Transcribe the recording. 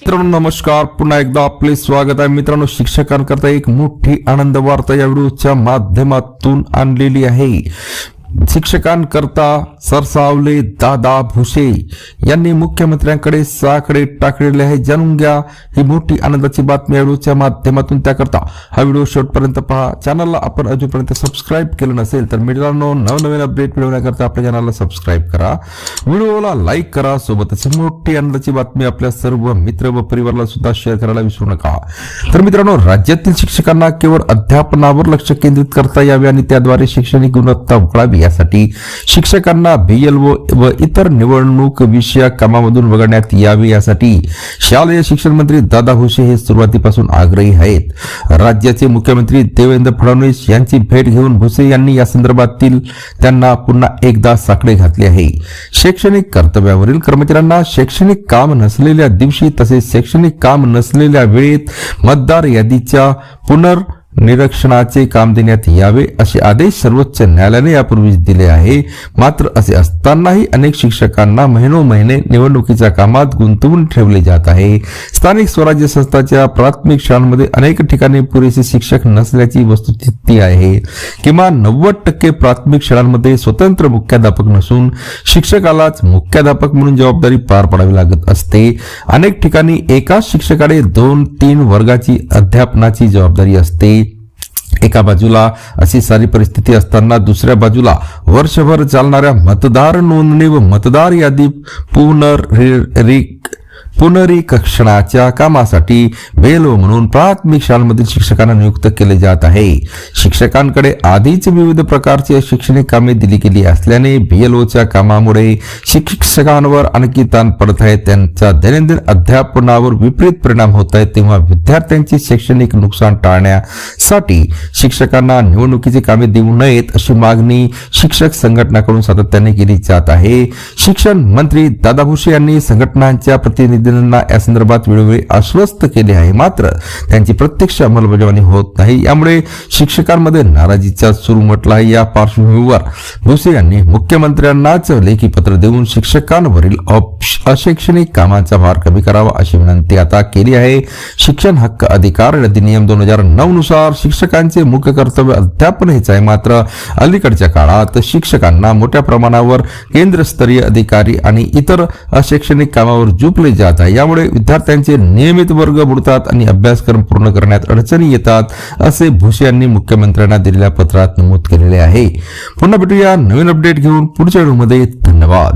मित्रांनो नमस्कार, पुन्हा एकदा आपले स्वागत आहे. मित्रांनो, शिक्षकांकरता एक मोठी आनंद वार्ता या व्हिडिओच्या माध्यमातून आणलेली आहे. शिक्षकांकरता सरसावले दादा भुसे यांनी मुख्यमंत्र्यांकडे साकडे टाकलेले आहे. जाणून घ्या ही मोठी आनंदाची बातमी या व्हिडिओच्या माध्यमातून. त्याकरता हा व्हिडिओ शेवटपर्यंत पहा. चॅनलला आपण अजूनपर्यंत सबस्क्राईब केलं नसेल तर मित्रांनो नवनवीन अपडेट मिळवण्याकरता आपल्या चॅनलला सबस्क्राईब करा, व्हिडिओला लाईक करा, सोबतच मोठी आनंदाची बातमी आपल्या सर्व मित्र व परिवाराला सुद्धा शेअर करायला विसरू नका. तर मित्रांनो, राज्यातील शिक्षकांना केवळ अध्यापनावर लक्ष केंद्रित करता यावे आणि त्याद्वारे शैक्षणिक गुणवत्ता वाढावी यासाठी शिक्षकांना BLO व इतर निवडणूक विषयक कामामधून वगळण्यात यावे यासाठी शालेय शिक्षण मंत्री दादा भुसे हे सुरुवातीपासून आग्रही आहेत. राज्याचे मुख्यमंत्री देवेंद्र फडणवीस यांची भेट घेऊन भुसे यांनी या संदर्भातील त्यांना पुन्हा एकदा साकडे घातले आहे. शैक्षणिक कर्तव्यावरील कर्मचाऱ्यांना शैक्षणिक काम नसलेल्या दिवशी तसेच शैक्षणिक काम नसलेल्या वेळेत मतदार यादीच्या पुनर्निरीक्षणाचे काम देण्यात यावे असे आदेश सर्वोच्च न्यायालयाने यापूर्वीच दिले आहे. मात्र असे असतानाही अनेक शिक्षकांना महिनोमहिने निवडणुकीच्या कामात गुंतवून ठेवले जात आहे. स्थानिक स्वराज्य संस्थांच्या प्राथमिक शाळांमध्ये अनेक ठिकाणी पुरेसे शिक्षक नसल्याची वस्तुस्थिती आहे. किमान 90% प्राथमिक शाळांमध्ये स्वतंत्र मुख्याध्यापक नसून शिक्षकालाच मुख्याध्यापक म्हणून जबाबदारी पार पाडावी लागत असते. अनेक ठिकाणी एकाच शिक्षकाकडे 2-3 वर्गाची अध्यापनाची जबाबदारी असते. एका बाजूला अशी सारी परिस्थिती असताना दुसऱ्या बाजूला वर्षभर चालणाऱ्या मतदार नोंदणी व मतदार यादी पुनरीक्षणाच्या कामासाठी BLO म्हणून प्राथमिक शाळांमधील शिक्षकांना नियुक्त केले जात आहे. शिक्षकांकडे आधीच विविध प्रकारची शैक्षणिक कामे दिली गेली असल्याने BLOच्या कामामुळे शिक्षकांवर आणखी ताण पडत आहे. त्यांच्या दैनंदिन अध्यापनावर विपरीत परिणाम होत आहेत. तेव्हा विद्यार्थ्यांचे शैक्षणिक नुकसान टाळण्यासाठी शिक्षकांना निवडणुकीची कामे देऊ नयेत अशी मागणी शिक्षक संघटनाकडून सातत्याने केली जात आहे. शिक्षण मंत्री दादा भुसे यांनी संघटनांच्या प्रतिनिधींना या संदर्भात वेळोवेळी आश्वस्त केले आहे. मात्र त्यांची प्रत्यक्ष अंमलबजावणी होत नाही. यामुळे शिक्षकांमध्ये नाराजीचा सूर उमटला आहे. या पार्श्वभूमीवर भुसे यांनी मुख्यमंत्र्यांनाच लेखी पत्र देऊन शिक्षकांवरील अशैक्षणिक कामाचा भार कमी करावा अशी विनंती आता केली आहे. शिक्षण हक्क अधिकार अधिनियम 2009 नुसार शिक्षकांचे मुख्य कर्तव्य अध्यापन हेच आहे. मात्र अलीकडच्या काळात शिक्षकांना मोठ्या प्रमाणावर केंद्रस्तरीय अधिकारी आणि इतर अशैक्षणिक कामावर झुकले जात आहे. यामुळे विद्यार्थ्यांचे नियमित वर्ग बुडतात आणि अभ्यासक्रम पूर्ण करण्यात अडचणी येतात असे भुसे यांनी मुख्यमंत्र्यांना दिलेल्या पत्रात नमूद केलेले आहे. पुन्हा भेटूया नवीन अपडेट घेऊन पुढच्या व्हिडिओमध्ये. धन्यवाद.